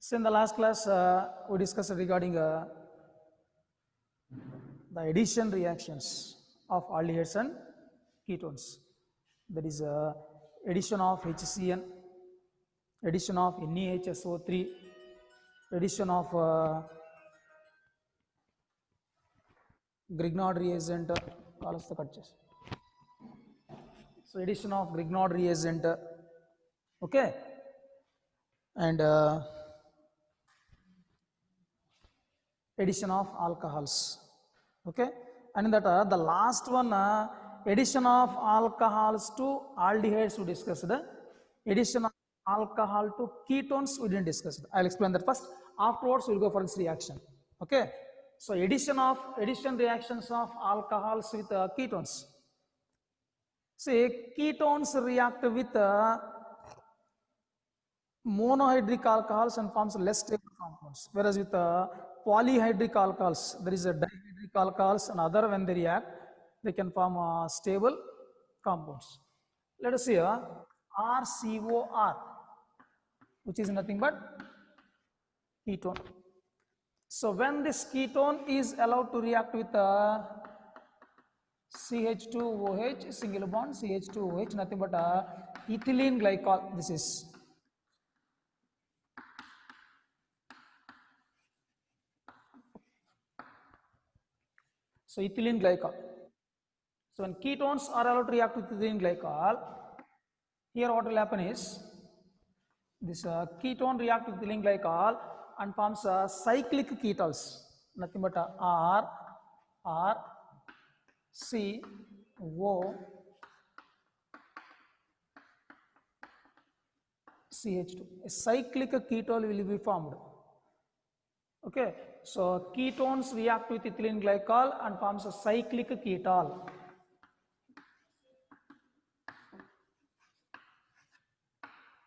So in the last class, we discussed regarding the addition reactions of aldehydes and ketones. That is addition of HCN, addition of NaHSO3, addition of Grignard reagent, so addition of Grignard reagent, okay, and addition of alcohols, okay, and in that the last one addition of alcohols to aldehydes we discussed, addition of alcohol to ketones we didn't discuss. I'll explain that first, afterwards we'll go for this reaction, okay. So addition reactions of alcohols with ketones. See, ketones react with monohydric alcohols and forms less stable compounds, whereas with polyhydric alcohols, there is a dihydric alcohols and other, when they react, they can form stable compounds. Let us see RCOR, which is nothing but ketone. So when this ketone is allowed to react with CH2OH, single bond CH2OH, nothing but ethylene glycol, this is. So ethylene glycol. So when ketones are allowed to react with ethylene glycol, here what will happen is this ketone react with ethylene glycol and forms cyclic ketols, nothing but R, C, O, CH2. A cyclic ketol will be formed. Okay, so ketones react with ethylene glycol and forms a cyclic ketol.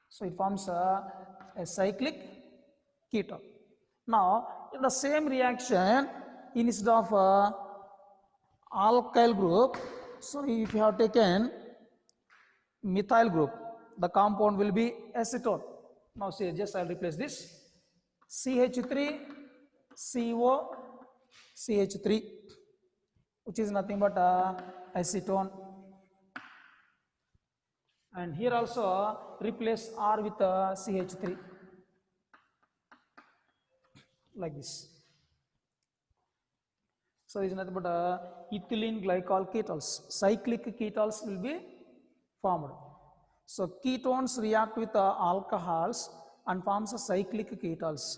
So it forms a cyclic ketol. Now, in the same reaction, instead of alkyl group, so if you have taken methyl group, the compound will be acetone. Now see, just I'll replace this CH3CO CH3, which is nothing but acetone, and here also replace R with CH3 like this. So it is nothing but ethylene glycol ketols, cyclic ketols will be formed. So ketones react with alcohols and forms a cyclic ketols,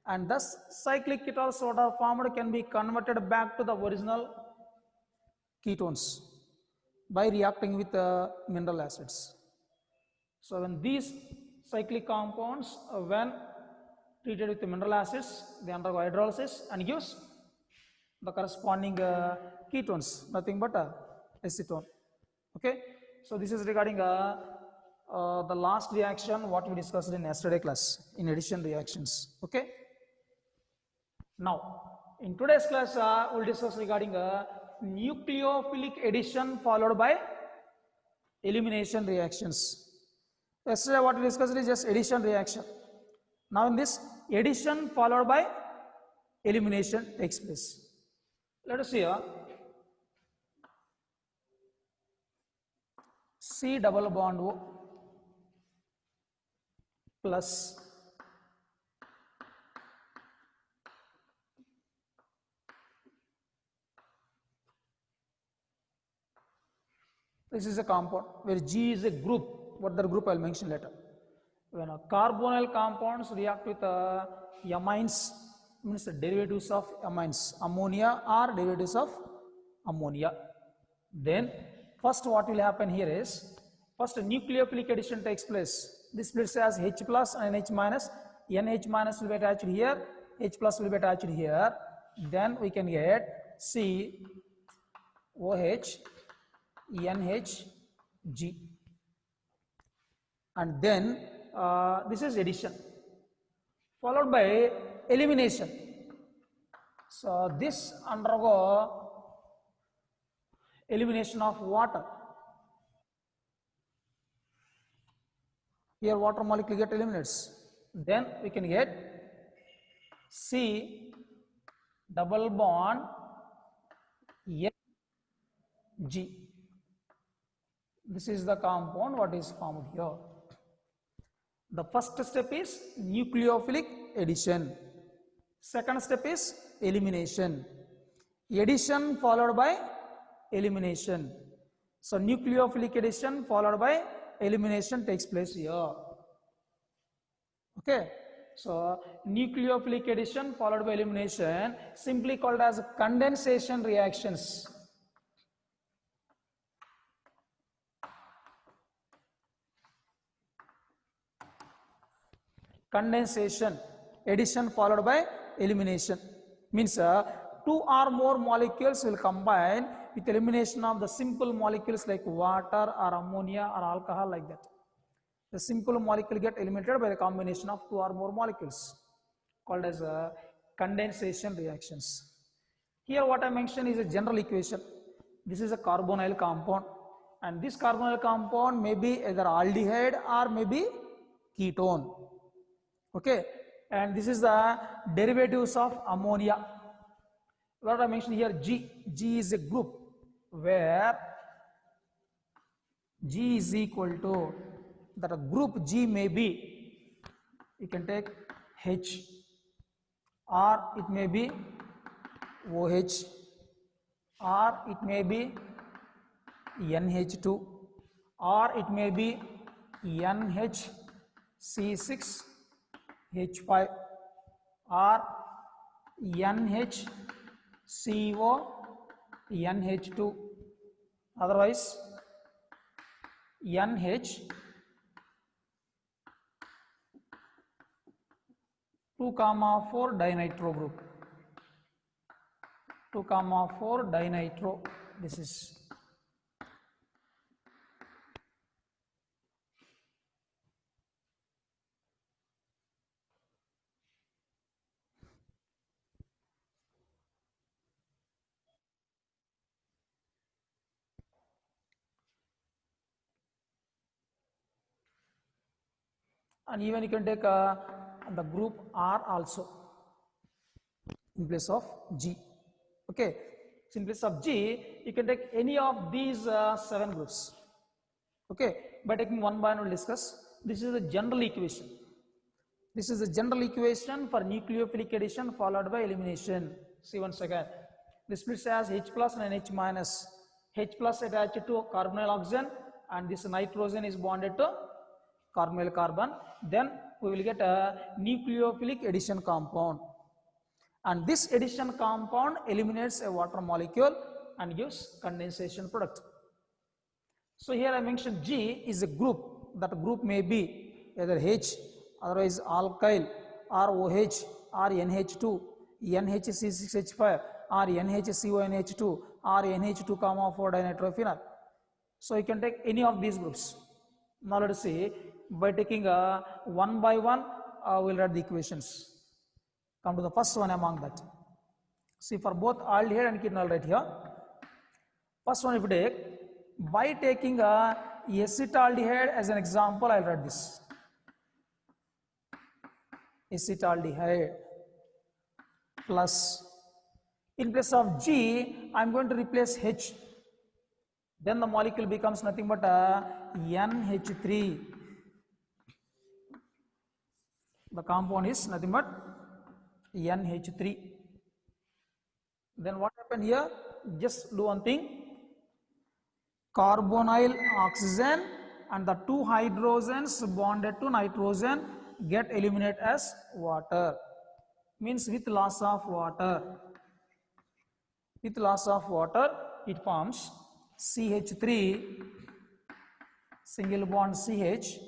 and thus cyclic ketols what are formed can be converted back to the original ketones by reacting with mineral acids. So when these cyclic compounds when treated with the mineral acids, they undergo hydrolysis and gives the corresponding ketones, nothing but acetone. Okay, so this is regarding the last reaction what we discussed in yesterday class in addition reactions. Okay, now in today's class we'll discuss regarding nucleophilic addition followed by elimination reactions. Yesterday what we discussed is just addition reaction. Now in this, addition followed by elimination takes place. Let us see here. C double bond O plus this is a compound where G is a group. What the group I'll mention later. When carbonyl compounds react with amines, means the derivatives of amines, ammonia or derivatives of ammonia, then first what will happen here is first nucleophilic addition takes place. This splits as H plus and NH minus. NH minus will be attached here, H plus will be attached here. Then we can get C OH NH G, and then this is addition followed by elimination. So this undergo elimination of water. Here water molecule get eliminates. then we can get C double bond G. This is the compound what is formed here. The first step is nucleophilic addition. Second step is elimination. Addition followed by elimination. So nucleophilic addition followed by elimination takes place here. Okay. So nucleophilic addition followed by elimination, simply called as condensation reactions. Condensation, addition followed by elimination means two or more molecules will combine with elimination of the simple molecules like water or ammonia or alcohol, like that. The simple molecule get eliminated by the combination of two or more molecules, called as condensation reactions. Here what I mentioned is a general equation. This is a carbonyl compound, and this carbonyl compound may be either aldehyde or maybe ketone. Okay, and this is the derivatives of ammonia. What I mentioned here, G is a group where G is equal to, that a group G may be, you can take H, or it may be OH, or it may be NH2, or it may be NHC6 H5 or NHCO NH2, otherwise NH 2,4 dinitro group, 2,4 dinitro. This is and even you can take the group R also in place of G. Okay, so in place of G, you can take any of these 7 groups. Okay, by taking one by one we'll discuss. This is the general equation. This is the general equation for nucleophilic addition followed by elimination. See once again. This splits as H plus and H minus. H plus attached to carbonyl oxygen, and this nitrogen is bonded to carbonyl carbon. Then we will get a nucleophilic addition compound. And this addition compound eliminates a water molecule and gives condensation product. So here I mentioned G is a group. That group may be either H, otherwise alkyl, or OH, or NH2, NHC6H5, or NHCONH2, or NH2,4 dinitrophenol. So you can take any of these groups. Now let us see, by taking one by one, we'll write the equations. Come to the first one among that. See, for both aldehyde and ketone, I'll write here. First one, if you take, by taking acetaldehyde as an example, I'll write this. Acetaldehyde plus, in place of G, I'm going to replace H. Then the molecule becomes nothing but NH3. The compound is nothing but NH3. Then what happened here? Just do one thing. Carbonyl oxygen and the 2 hydrogens bonded to nitrogen get eliminated as water. Means with loss of water. With loss of water, it forms CH3, single bond CH,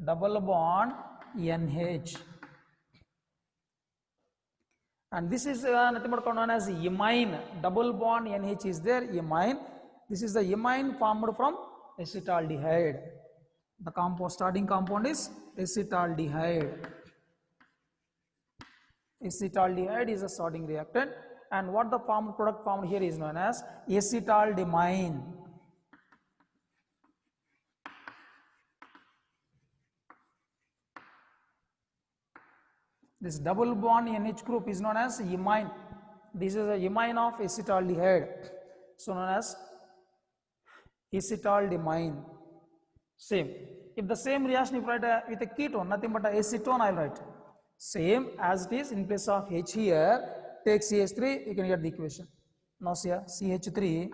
double bond NH. And this is nothing but known as imine. Double bond NH is there, imine. This is the imine formed from acetaldehyde. The compound, starting compound is acetaldehyde. Acetaldehyde is a starting reactant, and what the formed product formed here is known as acetaldimine. This double bond NH group is known as imine. This is a imine of acetaldehyde, so known as acetaldimine. Same. If the same reaction if write with a ketone, nothing but acetone, I will write. Same as it is, in place of H here, take CH3, you can get the equation. Now see here, CH3,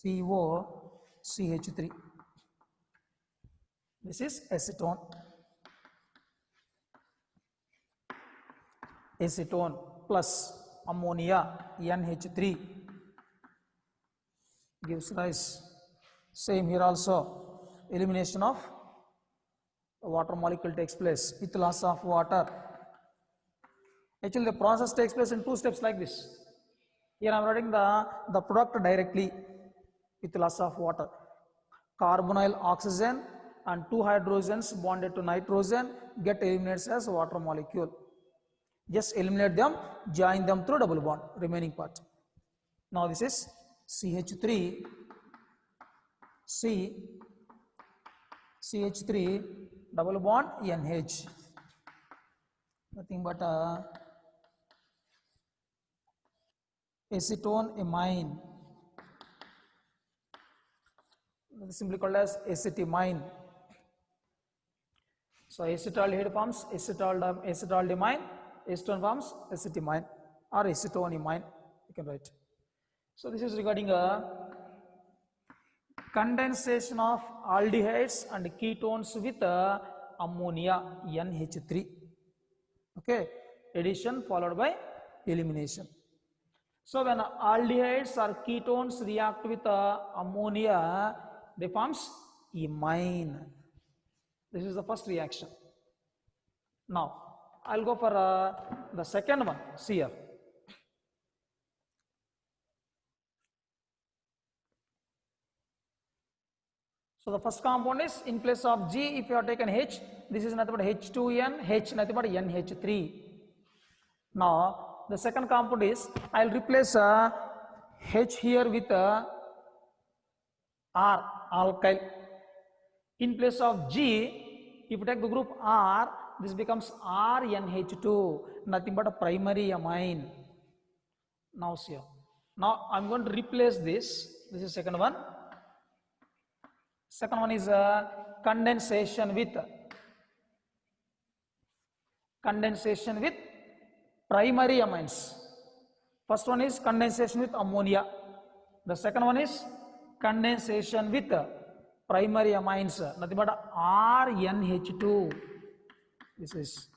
CO, CH3. This is acetone. Acetone plus ammonia, NH3, gives rise. Same here also, elimination of water molecule takes place with loss of water. Actually, the process takes place in two steps like this. Here I am writing the product directly with loss of water. Carbonyl oxygen and two hydrogens bonded to nitrogen get eliminated as water molecule. Just eliminate them, join them through double bond, remaining part. Now this is CH3, CH3 double bond NH. Nothing but acetone amine. That is simply called as acetamine. So acetaldehyde forms acetaldimine, acetone forms acetamine or acetone amine, you can write. So this is regarding condensation of aldehydes and ketones with ammonia, NH3. Okay, addition followed by elimination. So when aldehydes or ketones react with ammonia, they forms imine. This is the first reaction. Now I'll go for the second one. See here. So the first compound is, in place of G, if you have taken H, this is nothing but H2N, H nothing but NH3. Now the second compound is, I will replace H here with R, alkyl. In place of G, if you take the group R, this becomes RNH2, nothing but a primary amine. Now see here. Now I am going to replace this. This is second one. Second one is condensation with primary amines. First one is condensation with ammonia. The second one is condensation with primary amines, nothing but RNH2. This is.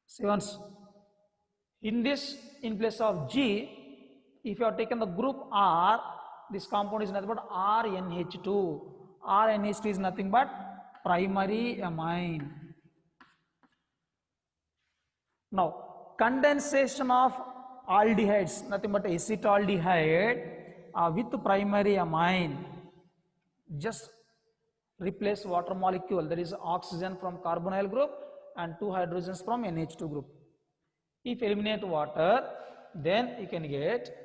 See once. In this, in place of G, if you have taken the group R, this compound is nothing but RNH2. RNH2 is nothing but primary amine. Now, condensation of aldehydes, nothing but acetaldehyde with primary amine. Just replace water molecule, that is oxygen from carbonyl group and two hydrogens from NH2 group. If eliminate water, then you can get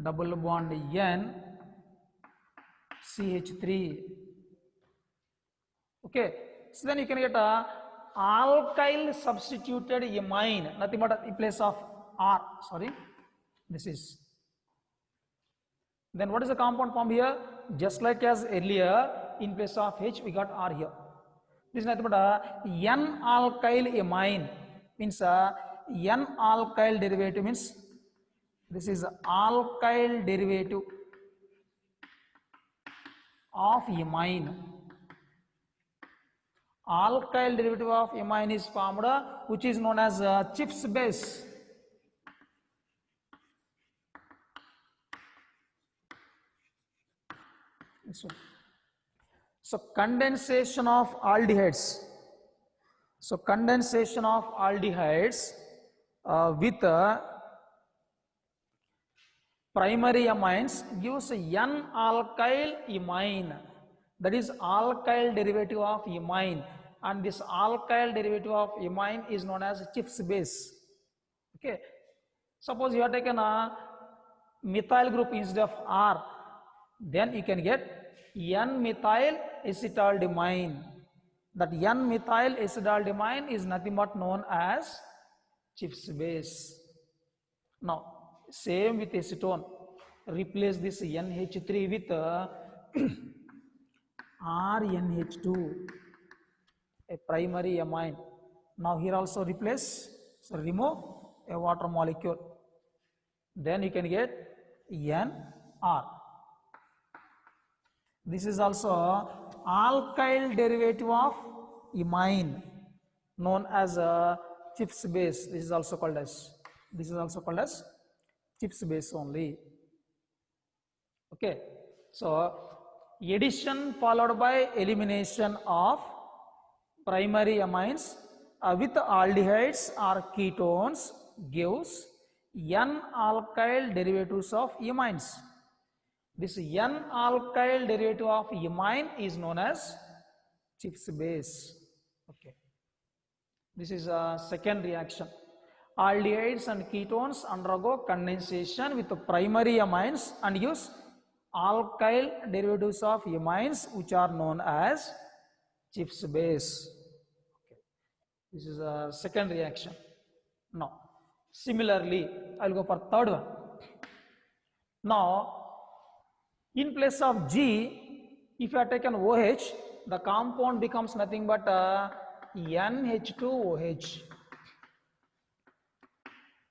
double bond N CH3. Okay, so then you can get a alkyl substituted amine, nothing but in place of R. Sorry, this is. Then what is the compound form here? Just like as earlier, in place of H we got R here. This is nothing but N alkyl amine, means N alkyl derivative means this is alkyl derivative of amine. Alkyl derivative of amine is formed which is known as Schiff's base. So condensation of aldehydes. So condensation of aldehydes with primary amines gives N alkyl amine. That is alkyl derivative of amine, and this alkyl derivative of amine is known as Schiff's base. Okay. Suppose you have taken a methyl group instead of R, then you can get N-methyl acetaldimine. That N-methyl acetaldehyde is nothing but known as Chips base. Now, same with acetone. Replace this NH3 with RNH2, a primary amine. Now here also replace, so remove a water molecule. Then you can get NR. This is also alkyl derivative of imine, known as a Chips base. This is also called as Chips base only. Okay, so addition followed by elimination of primary amines with aldehydes or ketones gives N-alkyl derivatives of imines. This N-alkyl derivative of imine is known as Chips base. Okay, this is a second reaction. Aldehydes and ketones undergo condensation with primary amines and use alkyl derivatives of imines, which are known as Chips base. Okay. This is a second reaction. Now, similarly, I will go for third one. Now, in place of G, if you have taken OH, the compound becomes nothing but NH2OH.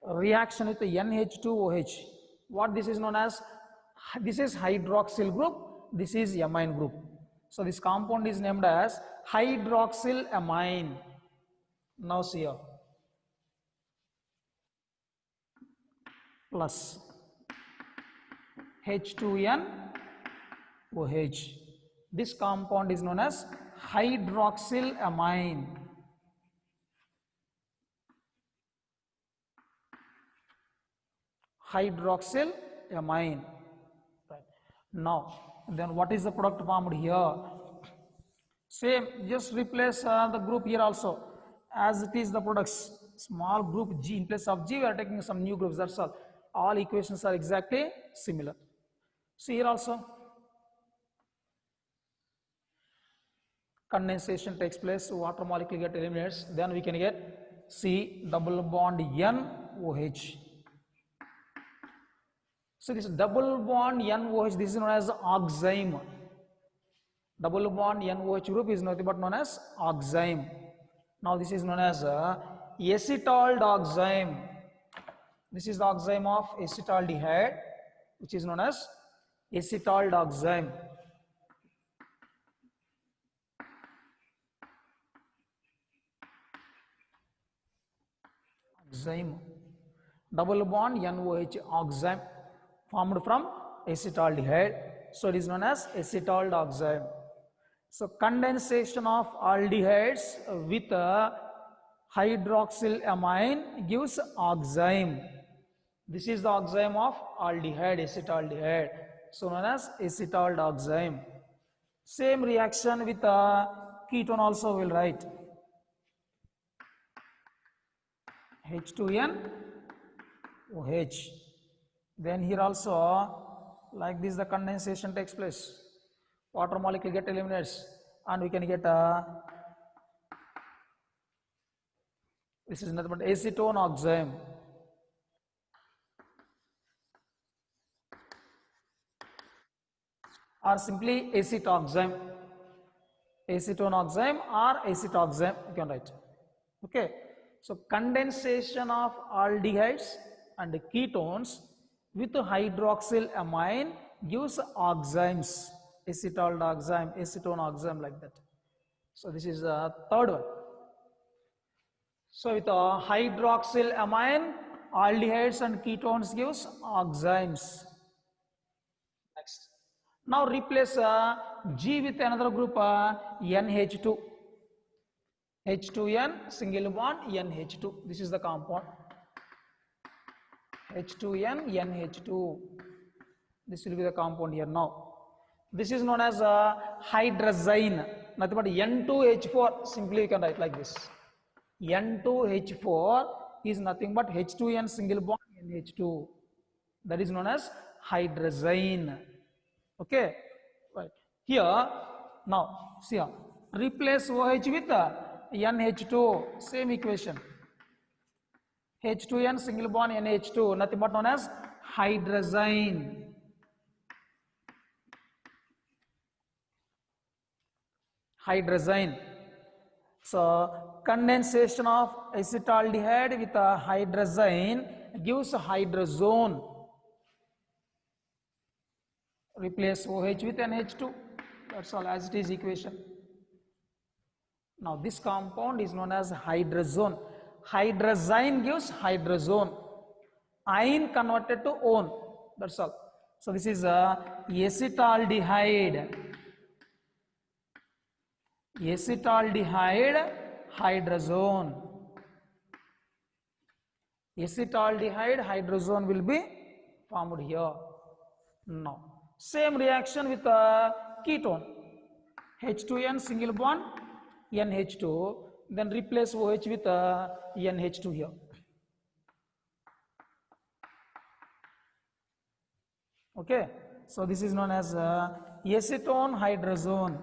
Reaction with the NH2OH. What this is known as? This is hydroxyl group, this is amine group. So this compound is named as hydroxyl amine. Now see here. Plus H2NOH. This compound is known as hydroxyl amine. Hydroxyl amine. Right. Now, then what is the product formed here? Same, just replace the group here also, as it is the products. Small group G, in place of G we are taking some new groups, that's all. All equations are exactly similar. See here also, condensation takes place, water molecule get eliminates, then we can get C double bond NOH. So this double bond NOH, this is known as oxime. Double bond NOH group is nothing but known as oxime. Now this is known as acetaldoxime. This is the oxime of acetaldehyde, which is known as acetaldoxime. Oxime. Double bond NOH oxime formed from acetaldehyde. So it is known as acetaldoxime. So condensation of aldehydes with hydroxyl amine gives oxime. This is the oxime of aldehyde, acetaldehyde, so known as acetaldoxime. Same reaction with ketone also will write. H2NOH. Then here also, like this, the condensation takes place. Water molecule get eliminates, and we can get this is nothing but acetone oxime. Or simply acetoxime. Acetone oxime or acetoxime, you can write. Okay. So condensation of aldehydes and ketones with hydroxyl amine gives oximes. Acetaldoxime, acetone oxime, like that. So this is the third one. So with hydroxyl amine, aldehydes and ketones gives oximes. Next. Now replace G with another group NH2. H2N single bond NH2. This is the compound. H2N NH2. This will be the compound here now. This is known as hydrazine. Nothing but N2H4. Simply you can write like this. N2H4 is nothing but H2N single bond NH2. That is known as hydrazine. Okay. Right. Here now see here. Replace OH with NH2, same equation. H2N single bond NH2, nothing but known as hydrazine. Hydrazine. So condensation of acetaldehyde with a hydrazine gives a hydrazone. Replace OH with NH2. That's all, as it is equation. Now this compound is known as hydrazone. Hydrazine gives hydrazone. Ine converted to one. That's all. So this is acetaldehyde. Acetaldehyde hydrazone. Acetaldehyde hydrazone will be formed here. Now same reaction with ketone. H2N single bond NH2, then replace OH with NH2 here. Okay, so this is known as acetone hydrazone.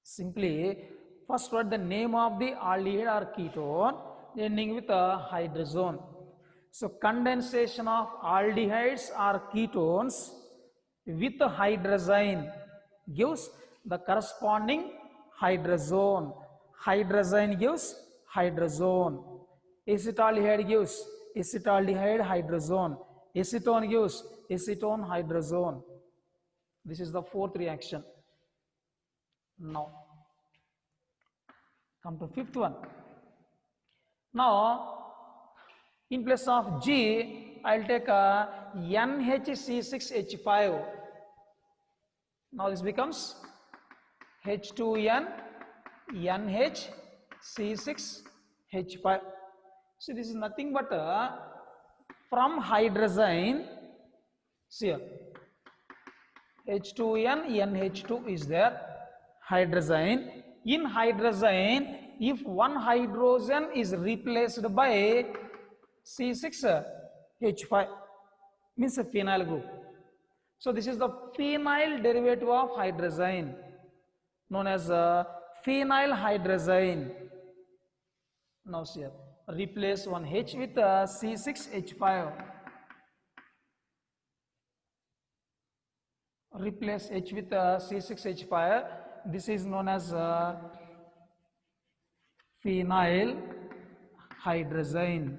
Simply first write the name of the aldehyde or ketone ending with hydrazone. So condensation of aldehydes or ketones with hydrazine gives the corresponding hydrazone. Hydrazine gives hydrazone. Acetaldehyde gives acetaldehyde hydrazone. Acetone gives acetone hydrazone. This is the fourth reaction. Now come to fifth one. Now in place of G, I will take a NHC6H5. Now this becomes H2N NHC6H5. So this is nothing but from hydrazine. See here, H2N NH2 is there, hydrazine. In hydrazine, if one hydrogen is replaced by C6H5, means a phenyl group. So this is the phenyl derivative of hydrazine, known as phenyl hydrazine. Now see here, replace one H with C6H5. Replace H with C6H5. This is known as phenyl hydrazine.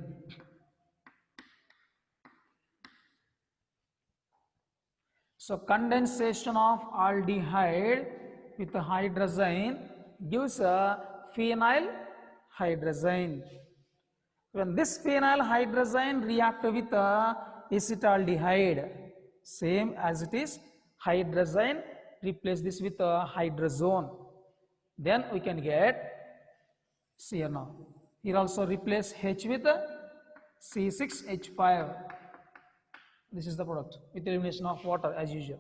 So condensation of aldehyde with hydrazine gives a phenyl hydrazine. When this phenyl hydrazine react with acetaldehyde, same as it is, hydrazine, replace this with hydrazone. Then we can get, see here now, here also replace H with C6H5. This is the product with elimination of water as usual.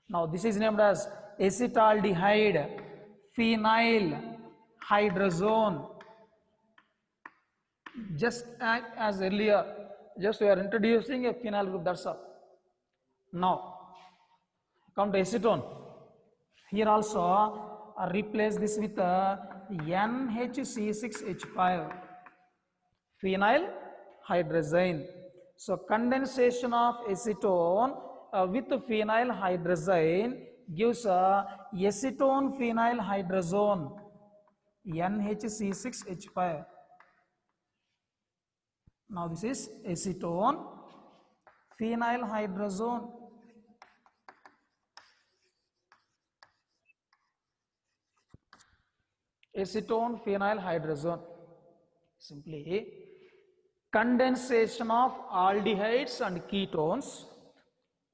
Now this is named as acetaldehyde phenyl hydrazone. Just as earlier, just we are introducing a phenyl group, that's all. Now come to acetone. Here also replace this with NHC6H5, phenyl hydrazine. So condensation of acetone with phenyl hydrazine gives acetone phenyl hydrazone, NHC6H5. Now this is acetone phenyl hydrazone. Acetone phenyl hydrazone. Simply condensation of aldehydes and ketones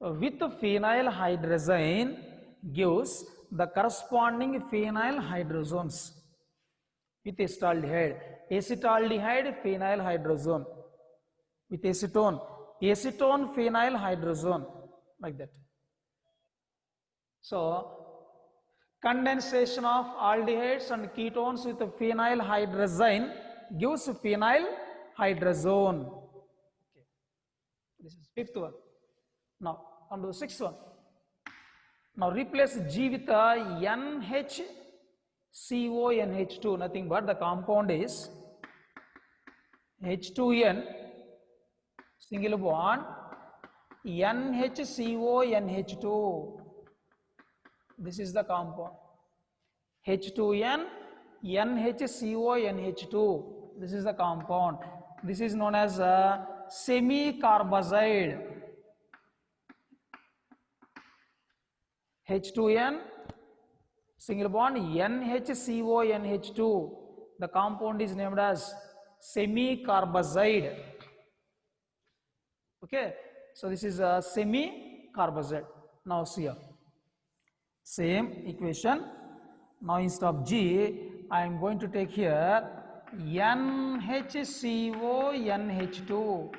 with phenyl hydrazine gives the corresponding phenyl hydrozones with acetaldehyde. Acetaldehyde phenyl hydrazone with acetone, acetone phenyl hydrazone, like that. So condensation of aldehydes and ketones with phenyl hydrazine gives phenyl hydrazone. Okay. This is fifth one. Now come to the sixth one. Now replace G with NHCONH2, nothing but the compound is H2N single bond NHCONH2. This is the compound. H2N NHCONH2. This is the compound. This is known as a semi-carbazide. H2N single bond NHCONH2. The compound is named as semi-carbazide. Okay, so this is a semi-carbazide. Now see here, same equation. Now instead of G, I am going to take here NHCONH2.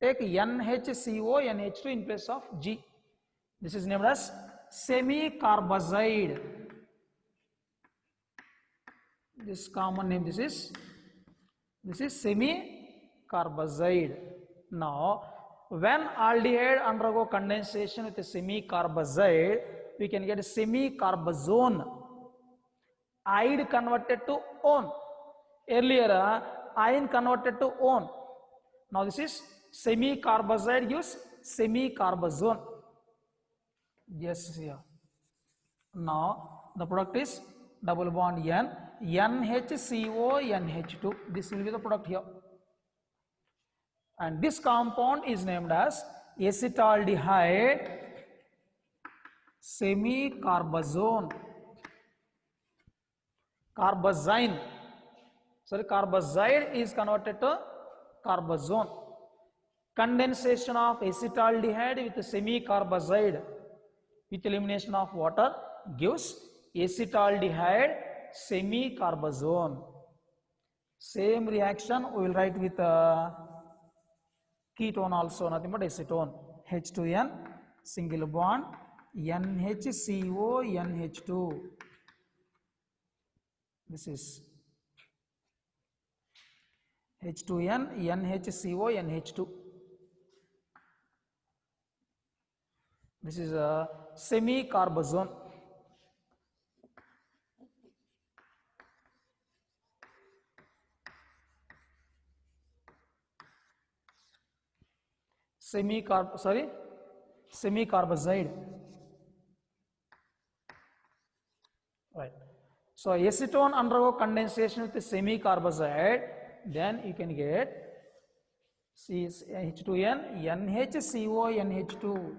Take NHCONH2 in place of G. This is named as semi-carbazide. This common name, this is semi-carbazide. Now, when aldehyde undergo condensation with a semi-carbazide, we can get a semi-carbazone. Ide converted to one. Earlier, ion converted to one. Now this is semi-carbazide gives semi-carbazone. Yes, here. Now the product is double bond N, NHCONH2. This will be the product here. And this compound is named as acetaldehyde semi-carbazone. Carbazine. Sorry, carbazide is converted to carbazone. Condensation of acetaldehyde with semi-carbazide with elimination of water gives acetaldehyde semi-carbazone. Same reaction we will write with ketone also, nothing but acetone. H2N single bond NHCONH2. This is H2N NHCONH2. This is a semi-carbazone. Semi-carbazide. Right. So acetone undergo condensation with the semi-carbazide, then you can get H2N NHCONH2.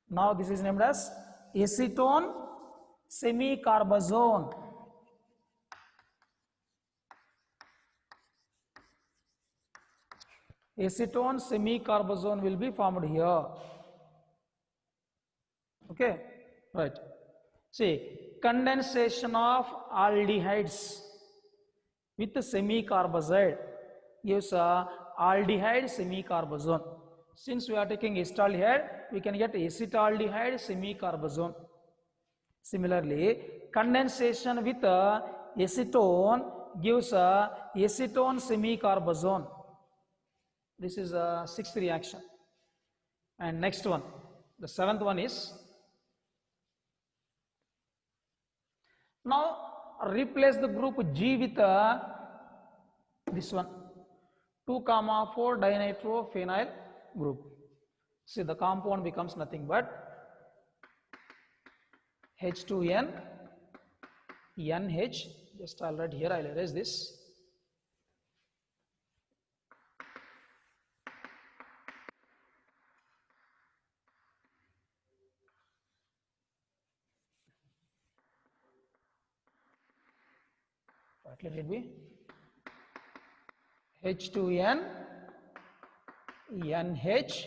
Now this is named as acetone semi-carbazone. Acetone semi-carbazone will be formed here. Okay, right. See, condensation of aldehydes with semi-carbazide gives a aldehyde semi-carbazone. Since we are taking acetaldehyde, we can get acetaldehyde semi-carbazone. Similarly, condensation with acetone gives a acetone semi-carbazone. This is a sixth reaction. And next one, the seventh one is, now replace the group G with this one, 2,4 dinitrophenyl group. See, the compound becomes nothing but H2N NH. Just I'll write here, I'll erase this. Let it be H2N NH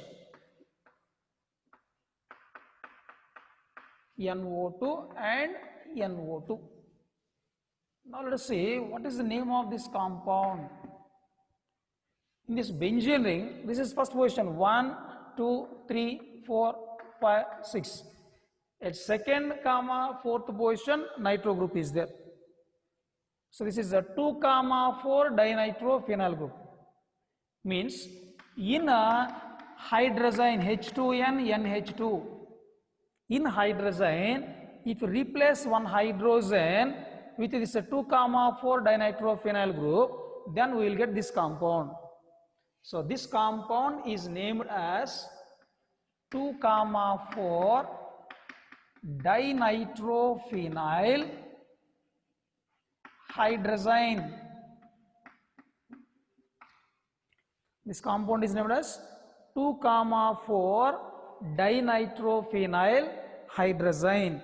NO2 and NO2. Now let us see what is the name of this compound. In this benzene ring, this is first position 1, 2, 3, 4, 5, 6. At second, fourth position, nitro group is there. So this is a 2,4 dinitrophenyl group. Means in a hydrazine H2N NH2, In hydrazine, if you replace one hydrogen with this 2,4 dinitrophenyl group, then we will get this compound. So this compound is named as 2,4 dinitrophenyl hydrazine. This compound is named as 2,4 dinitrophenyl hydrazine.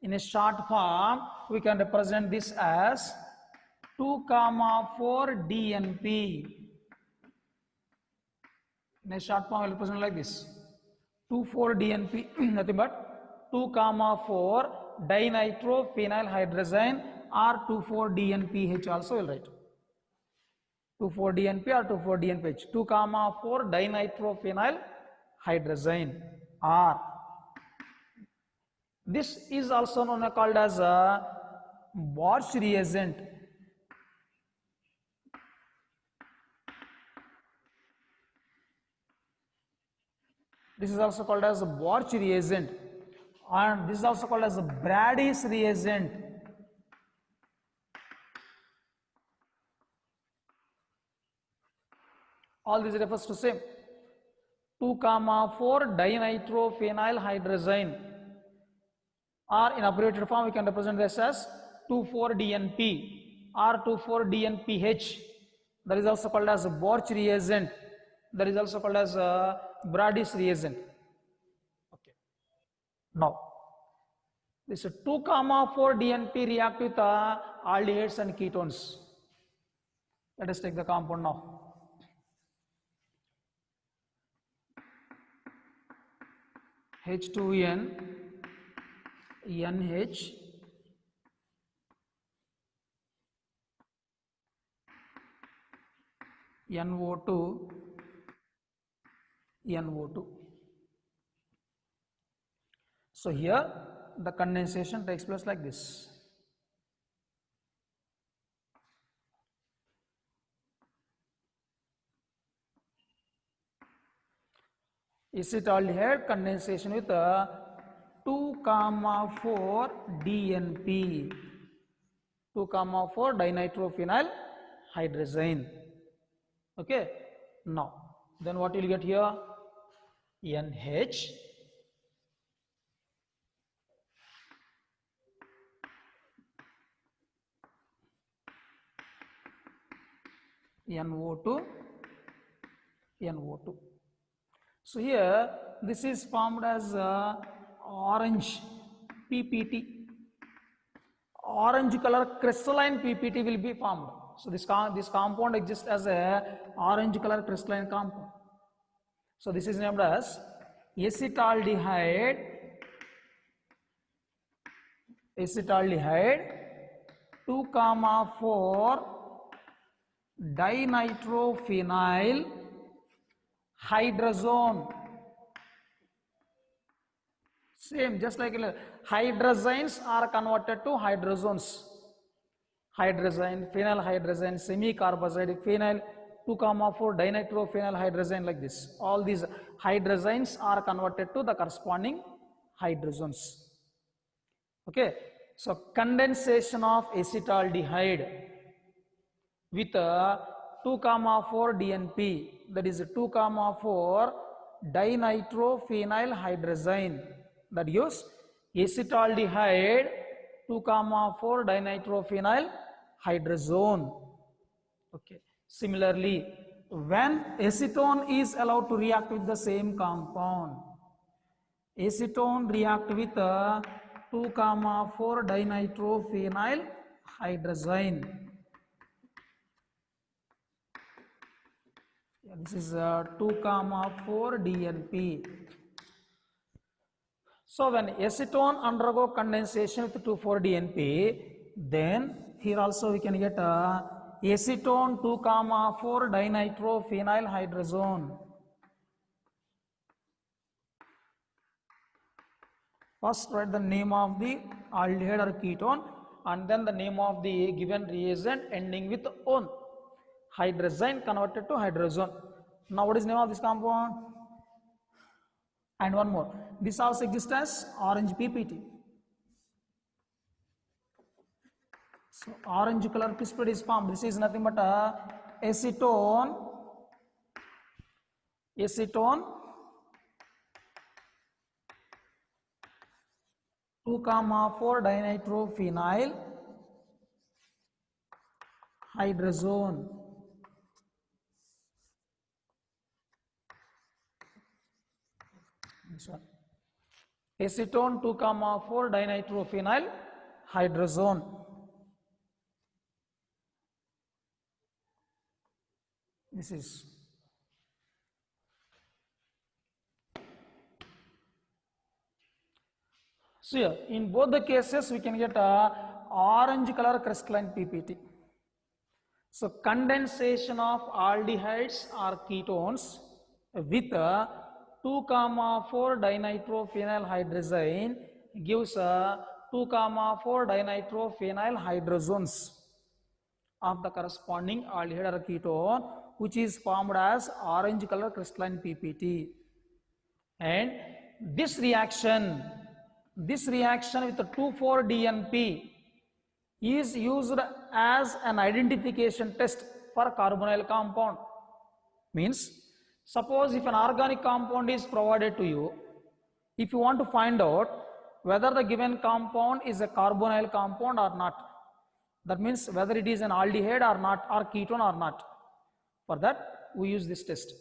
In a short form, we can represent this as 2,4 DNP. In a short form, I will represent like this: 2,4 DNP, nothing but 2,4 dinitrophenyl hydrazine, or 2,4 DNPH also will write. 2,4 DNP or 2,4 DNPH, 2,4 dinitrophenyl hydrazine, or this is also known called as a Borch reagent. This is also called as a Borch reagent, and this is also called as a Brady's reagent. All these refers to same 2,4 dinitrophenyl hydrazine, or in abbreviated form we can represent this as 2,4 DNP or 2,4 DNPH. That is also called as a Borch reagent. That is also called as a Brady's reagent. Okay. Now, this 2,4 DNP react with aldehydes and ketones. Let us take the compound now. H2N, NH, NO2, NO2. So here the condensation takes place like this. Acetaldehyde condensation with 2,4 DNP, 2,4 dinitrophenyl hydrazine. Okay. Now, then what you will get here? NH, NO2, NO2. So here this is formed as orange PPT. Orange color crystalline PPT will be formed. So this compound exists as a orange color crystalline compound. So this is named as acetaldehyde 2,4 dinitrophenyl hydrazone. Same, just like hydrazines are converted to hydrozones. Hydrazine, phenyl hydrazine, semi-carbazide, phenyl 2,4 dinitrophenyl hydrazine, like this. All these hydrazines are converted to the corresponding hydrozones. Okay, so condensation of acetaldehyde with 2,4 DNP, that is 2,4 dinitrophenyl hydrazine, that gives acetaldehyde 2,4 dinitrophenyl hydrazone. Okay. Similarly, when acetone is allowed to react with the same compound, acetone react with 2,4 dinitrophenyl hydrazine. This is 2,4 DNP. So when acetone undergo condensation with 2,4 DNP, then here also we can get acetone 2,4 dinitrophenyl hydrazone. First write the name of the aldehyde or ketone and then the name of the given reagent ending with on. Hydrazine converted to hydrazone. Now what is the name of this compound? And one more, this also exists as orange PPT. So orange color precipitate is formed. This is nothing but acetone 2,4 dinitrophenyl hydrazone. This one. Acetone 2,4 dinitrophenyl hydrazone. This is. So here, in both the cases, we can get a orange color crystalline PPT. So condensation of aldehydes or ketones with 2,4 dinitrophenyl hydrazine gives 2,4 dinitrophenyl hydrazones of the corresponding aldehyde or ketone, which is formed as orange color crystalline PPT. And this reaction with the 2,4-DNP is used as an identification test for carbonyl compound. Means, suppose if an organic compound is provided to you, if you want to find out whether the given compound is a carbonyl compound or not, that means whether it is an aldehyde or not, or ketone or not, for that we use this test.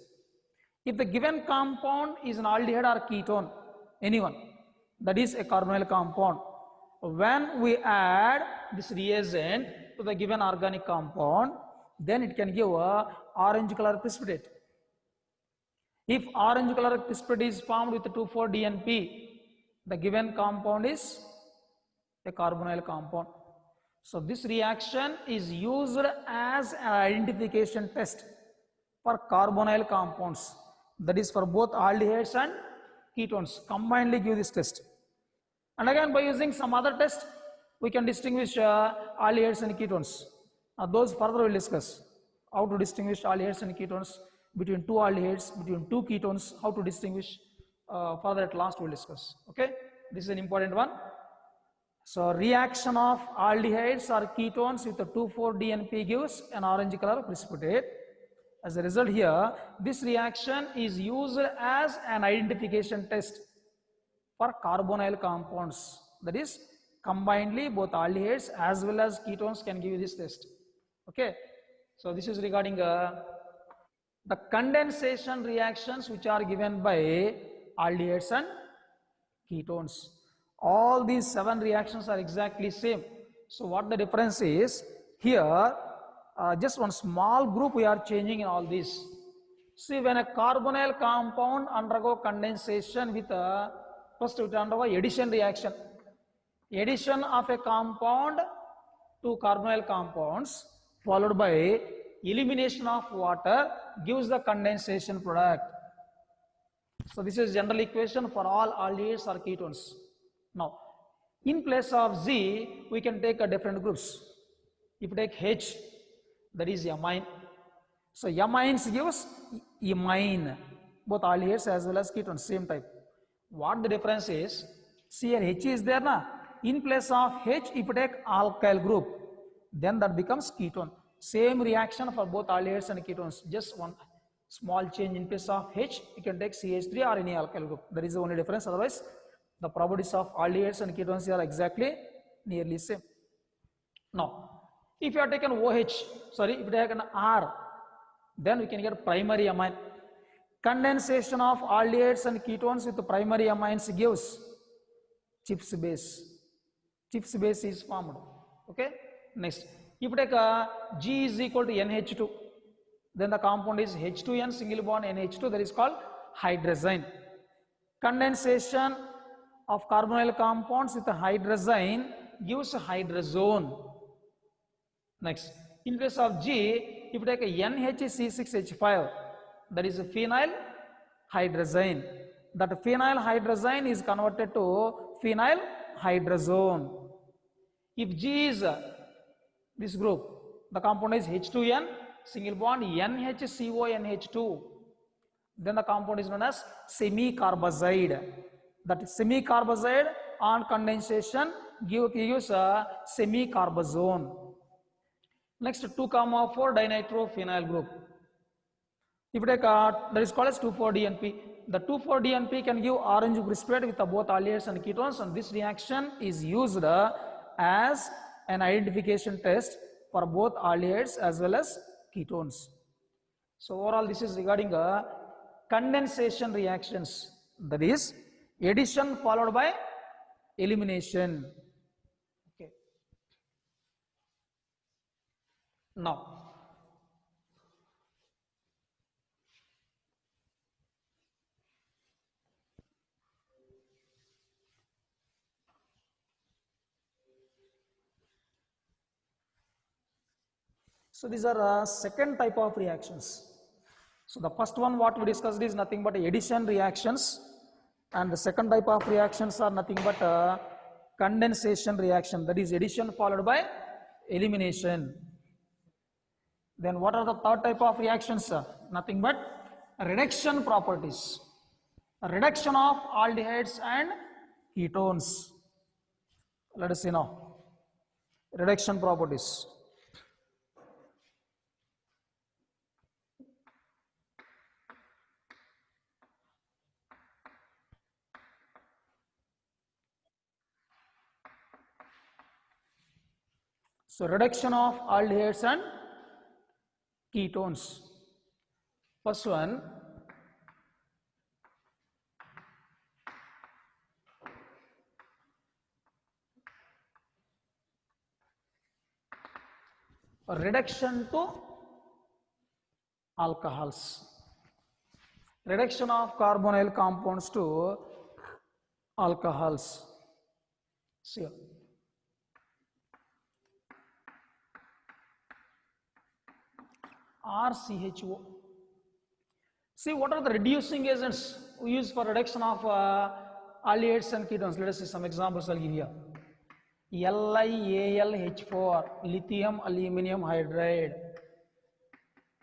If the given compound is an aldehyde or ketone, anyone, that is a carbonyl compound, when we add this reagent to the given organic compound, then it can give a orange color precipitate. If orange color precipitate is formed with 2,4-DNP, the given compound is a carbonyl compound. So this reaction is used as an identification test for carbonyl compounds, that is for both aldehydes and ketones. Combinedly give this test. And again, by using some other test, we can distinguish aldehydes and ketones. Those further we will discuss. How to distinguish aldehydes and ketones, between two aldehydes, between two ketones, how to distinguish, further at last we will discuss. Okay, this is an important one. So reaction of aldehydes or ketones with the 2,4-DNP gives an orange color precipitate. As a result here, this reaction is used as an identification test for carbonyl compounds. That is, combinedly both aldehydes as well as ketones can give you this test. Okay, so this is regarding the condensation reactions which are given by aldehydes and ketones. All these 7 reactions are exactly same. So what the difference is, here just one small group we are changing in all these. See, when a carbonyl compound undergo condensation with first it undergo addition reaction. Addition of a compound to carbonyl compounds followed by elimination of water gives the condensation product. So this is general equation for all aldehydes or ketones. Now, in place of Z, we can take different groups. If you take H, that is amine. So amines gives imine, both aldehydes as well as ketones, same type. What the difference is, see here H is there na. In place of H, if you take alkyl group, then that becomes ketone. Same reaction for both aldehydes and ketones, just one small change. In place of H, you can take CH3 or any alkyl group. That is the only difference. Otherwise, the properties of aldehydes and ketones are exactly nearly same. Now, if you have taken OH, sorry, if you have taken R, then we can get primary amine. Condensation of aldehydes and ketones with primary amines gives Chips base. Chips base is formed. Okay. Next, if you take G is equal to NH2, then the compound is H2N single bond NH2, that is called hydrazine. Condensation of carbonyl compounds with a hydrazine gives a hydrazone. Next, in place of G, if you take a NHC6H5, that is a phenyl hydrazine. That phenyl hydrazine is converted to phenyl hydrazone. If G is this group, the compound is H2N single bond NHCONH2. Then the compound is known as semicarbazide. That semicarbazide on condensation gives a semicarbazone. Next 2,4 dinitrophenyl group. If you take that is called as 2,4-DNP. The 2,4-DNP can give orange precipitate with both aldehydes and ketones, and this reaction is used as an identification test for both aldehydes as well as ketones. So overall this is regarding condensation reactions, that is addition followed by elimination. Okay. Now so these are second type of reactions. So the first one what we discussed is nothing but addition reactions, and the second type of reactions are nothing but condensation reaction, that is addition followed by elimination. Then what are the third type of reactions? Nothing but reduction properties, reduction of aldehydes and ketones. Let us see now reduction properties. So reduction of aldehydes and ketones. First one, reduction to alcohols. Reduction of carbonyl compounds to alcohols. See, RCHO. See, what are the reducing agents we use for reduction of aldehydes and ketones? Let us see some examples I'll give here. LiAlH4, lithium aluminum hydride.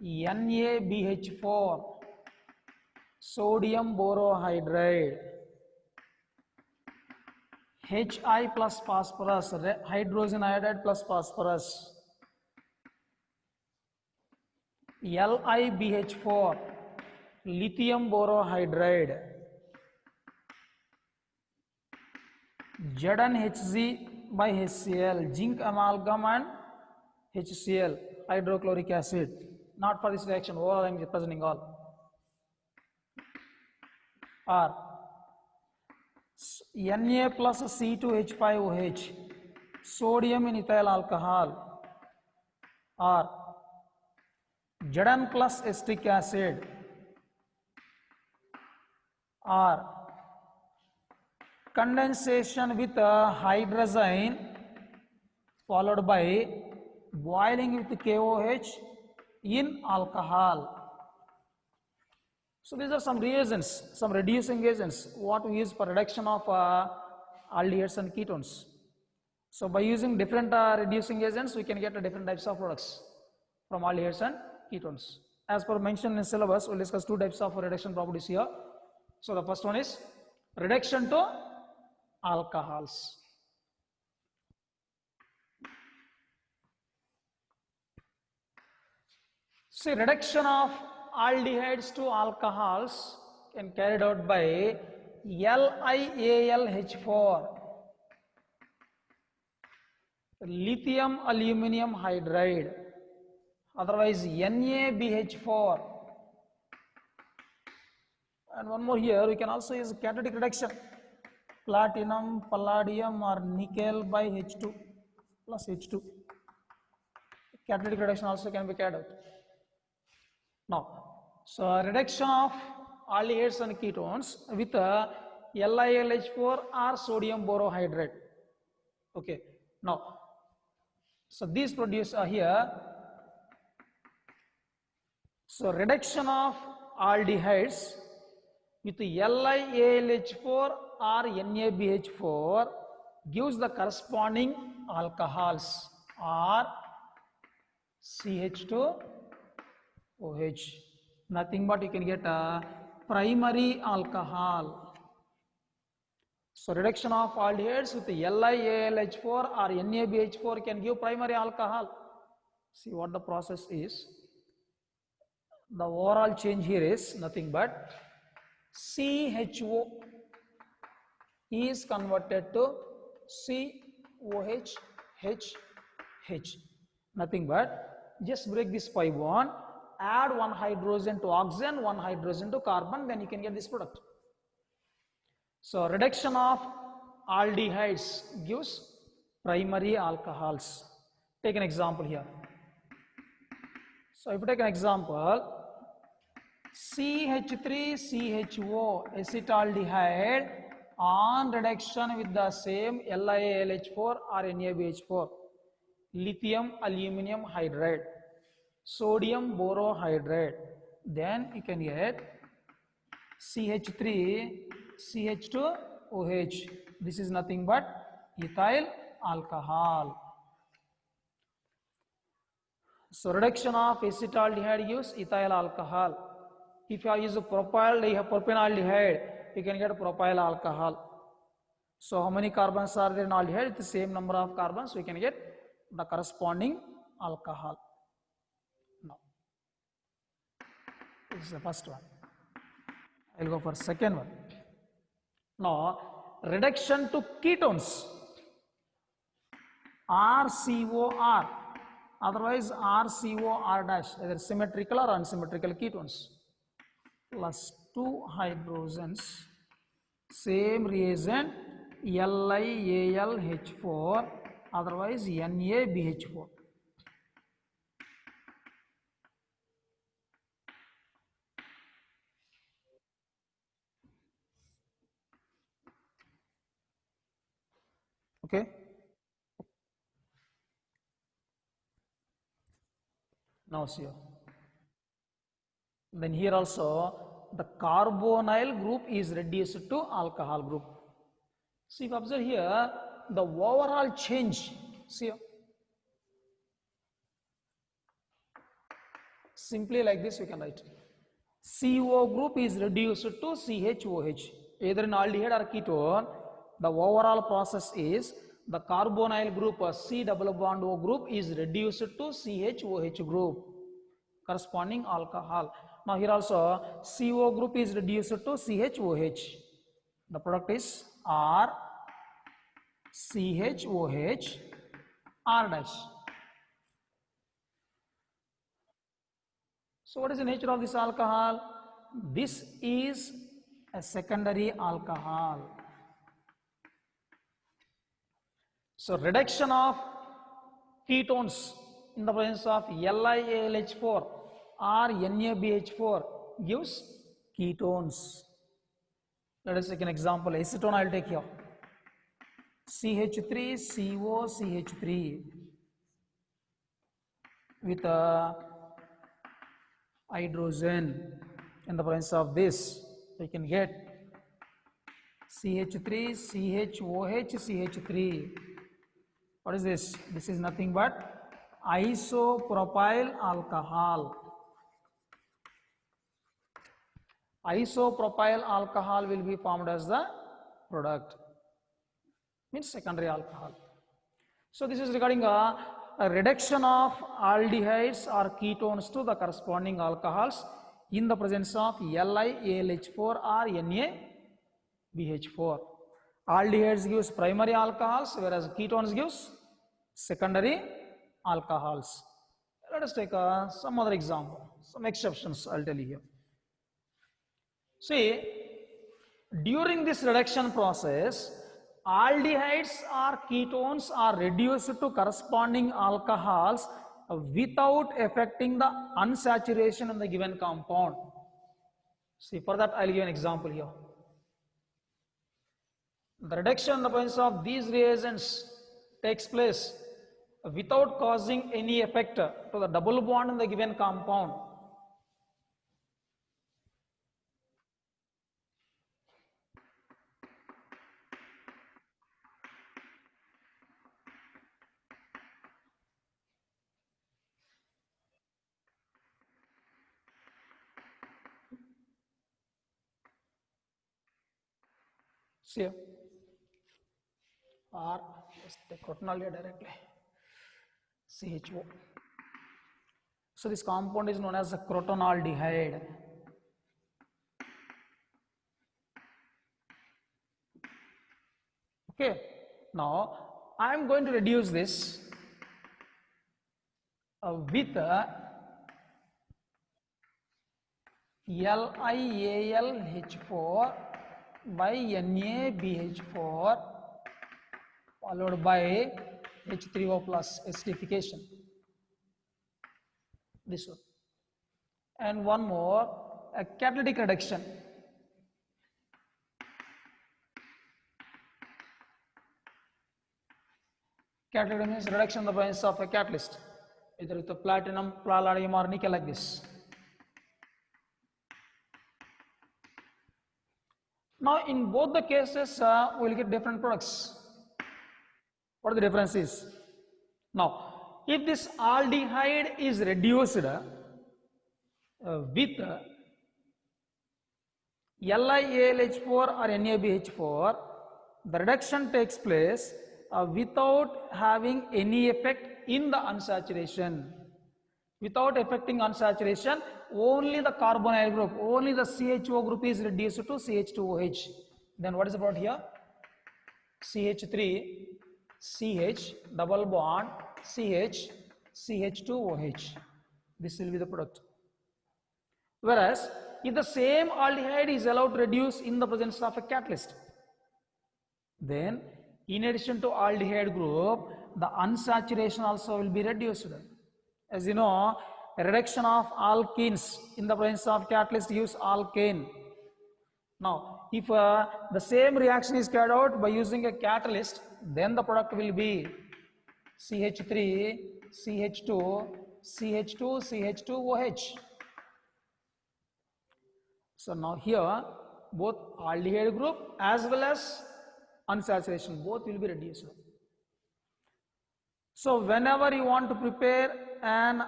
NaBH4, sodium borohydride. Hi plus phosphorus, hydrogen iodide plus phosphorus. LiBH4, lithium borohydride. ZnHg by HCl, zinc amalgam and HCl, hydrochloric acid. Not for this reaction, overall I am representing all. R, Na plus C2H5OH, sodium in ethyl alcohol. R, Zn plus acetic acid. R, condensation with hydrazine followed by boiling with KOH in alcohol. So these are some reagents, some reducing agents what we use for reduction of aldehydes and ketones. So by using different reducing agents we can get different types of products from aldehydes and ketones. As per mentioned in syllabus, we'll discuss two types of reduction properties here. So the first one is reduction to alcohols. See, reduction of aldehydes to alcohols can carried out by LiAlH4, lithium aluminum hydride, otherwise NaBH4, and one more here we can also use catalytic reduction, platinum, palladium or nickel by H2 plus H2. Catalytic reduction also can be carried out. Now, so reduction of aldehydes and ketones with LiLH4 or sodium borohydride. Okay. Now, so these produce here. So reduction of aldehydes with LiAlH4 or NaBH4 gives the corresponding alcohols or CH2OH. Nothing but you can get primary alcohol. So reduction of aldehydes with LiAlH4 or NaBH4 can give primary alcohol. See what the process is. The overall change here is nothing but CHO is converted to COH, H. Nothing but just break this pi bond, add one hydrogen to oxygen, one hydrogen to carbon, then you can get this product. So reduction of aldehydes gives primary alcohols. Take an example here. So if you take an example, CH3CHO acetaldehyde on reduction with the same LiAlH4 or NaBH4, lithium aluminum hydride, sodium borohydride, then you can get CH3 CH2OH. This is nothing but ethyl alcohol. So reduction of acetaldehyde gives ethyl alcohol. If you use a propanaldehyde, you can get propyl alcohol. So how many carbons are there in aldehyde? With the same number of carbons, we can get the corresponding alcohol. Now, this is the first one. I'll go for second one. Now, reduction to ketones, RCOR, otherwise RCOR dash, either symmetrical or unsymmetrical ketones, plus 2 hydrogens, same reagent, LiAlH4, otherwise NaBH4. Okay. Now see here. Then here also the carbonyl group is reduced to alcohol group. See, if you observe here, the overall change, see here. Simply like this we can write. CO group is reduced to CHOH. Either in aldehyde or ketone, the overall process is the carbonyl group C double bond O group is reduced to CHOH group, corresponding alcohol. Now here also CO group is reduced to CHOH. The product is R CHOH R dash. So what is the nature of this alcohol? This is a secondary alcohol. So reduction of ketones in the presence of LiAlH4 or NaBH4 gives ketones. Let us take an example. Acetone I will take here. CH3COCH3 with a hydrogen in the presence of this, we can get CH3 CHOH CH3. What is this? This is nothing but isopropyl alcohol. Isopropyl alcohol will be formed as the product, means secondary alcohol. So this is regarding a reduction of aldehydes or ketones to the corresponding alcohols in the presence of LiAlH4 or NaBH4. Aldehydes gives primary alcohols, whereas ketones gives secondary alcohols. Let us take some other example, some exceptions I'll tell you here. See, during this reduction process, aldehydes or ketones are reduced to corresponding alcohols without affecting the unsaturation in the given compound. See, for that I'll give an example here. The reduction in the presence of these reagents takes place without causing any effect to the double bond in the given compound. See here. Or just take crotonaldehyde directly. CHO. So this compound is known as a crotonaldehyde. Okay. Now I am going to reduce this with LiAlH4 by NaBH4 followed by H3O plus acidification. This one. And one more, a catalytic reduction. Catalytic means reduction in the presence of a catalyst, either with a platinum, palladium or nickel like this. Now in both the cases we will get different products. What the difference is? Now if this aldehyde is reduced with LiAlH4 or NaBH4, the reduction takes place without having any effect in the unsaturation. Without affecting unsaturation, only the carbonyl group, only the CHO group is reduced to CH2OH. Then what is about here? CH3, CH, double bond, CH, CH2OH. This will be the product. Whereas, if the same aldehyde is allowed to reduce in the presence of a catalyst, then in addition to aldehyde group, the unsaturation also will be reduced. As you know, a reduction of alkenes in the presence of catalyst gives alkane. Now, if the same reaction is carried out by using a catalyst, then the product will be CH3, CH2, CH2, CH2OH. So now here, both aldehyde group as well as unsaturation, both will be reduced. So whenever you want to prepare an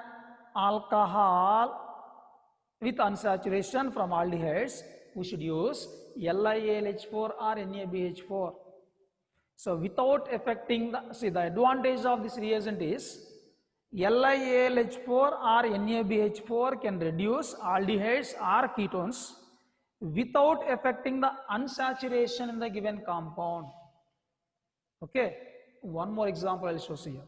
alcohol with unsaturation from aldehydes, we should use LiAlH4 or NaBH4. So without affecting the, see the advantage of this reagent is LiAlH4 or NaBH4 can reduce aldehydes or ketones without affecting the unsaturation in the given compound. Okay, one more example I will show you.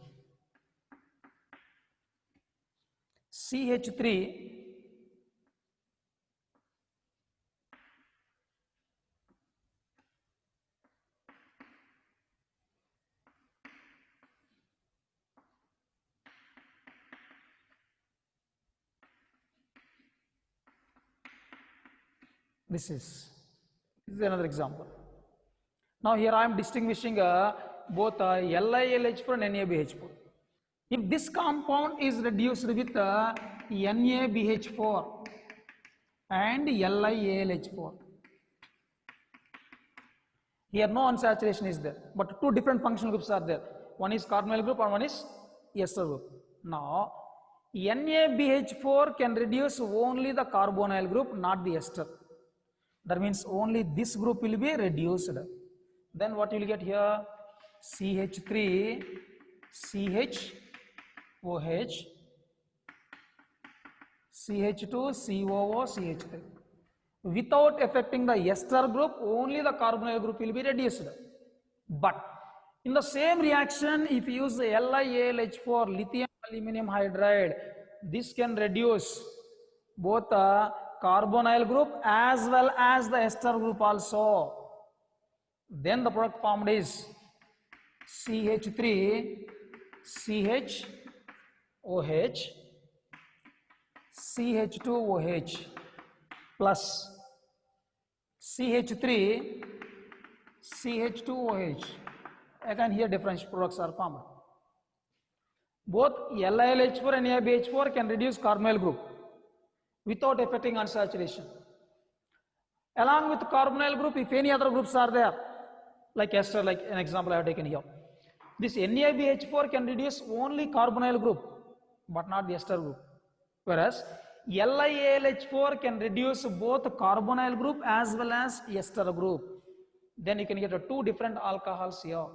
CH3 this is another example. Now here I am distinguishing both LiAlH4 and NaBH4. If this compound is reduced with NaBH4 and LiAlH4, here no unsaturation is there, but two different functional groups are there. One is carbonyl group and one is ester group. Now NaBH4 can reduce only the carbonyl group, not the ester. That means only this group will be reduced. Then what you will get here? CH3, CHOH, CH2, COO, CH3. Without affecting the ester group, only the carbonyl group will be reduced. But in the same reaction, if you use the LiAlH4, lithium aluminum hydride, this can reduce both the carbonyl group as well as the ester group also. Then the product formed is CH3, CHOH, CH2OH plus CH3, CH2OH. Again here different products are formed. Both LiAlH4 and NaBH4 can reduce carbonyl group without affecting unsaturation. Along with carbonyl group, if any other groups are there, like ester, like an example I have taken here, this NaBH4 can reduce only carbonyl group, but not the ester group. Whereas LiAlH4 can reduce both carbonyl group as well as ester group. then you can get two different alcohols here.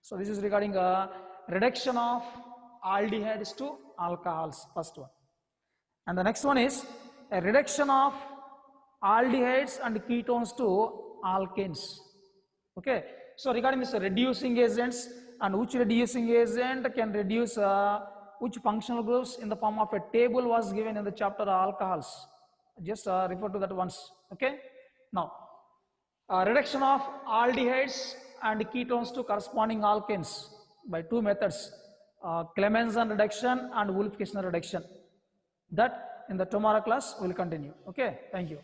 So this is regarding reduction of aldehydes to alcohols, first one. And the next one is a reduction of aldehydes and ketones to alkanes. Okay, so regarding this reducing agents, and which reducing agent can reduce which functional groups in the form of a table was given in the chapter alcohols. Just refer to that once. Okay, now reduction of aldehydes and ketones to corresponding alkanes by two methods, Clemmensen reduction and Wolff-Kishner reduction. That in the tomorrow class will continue. Okay, thank you.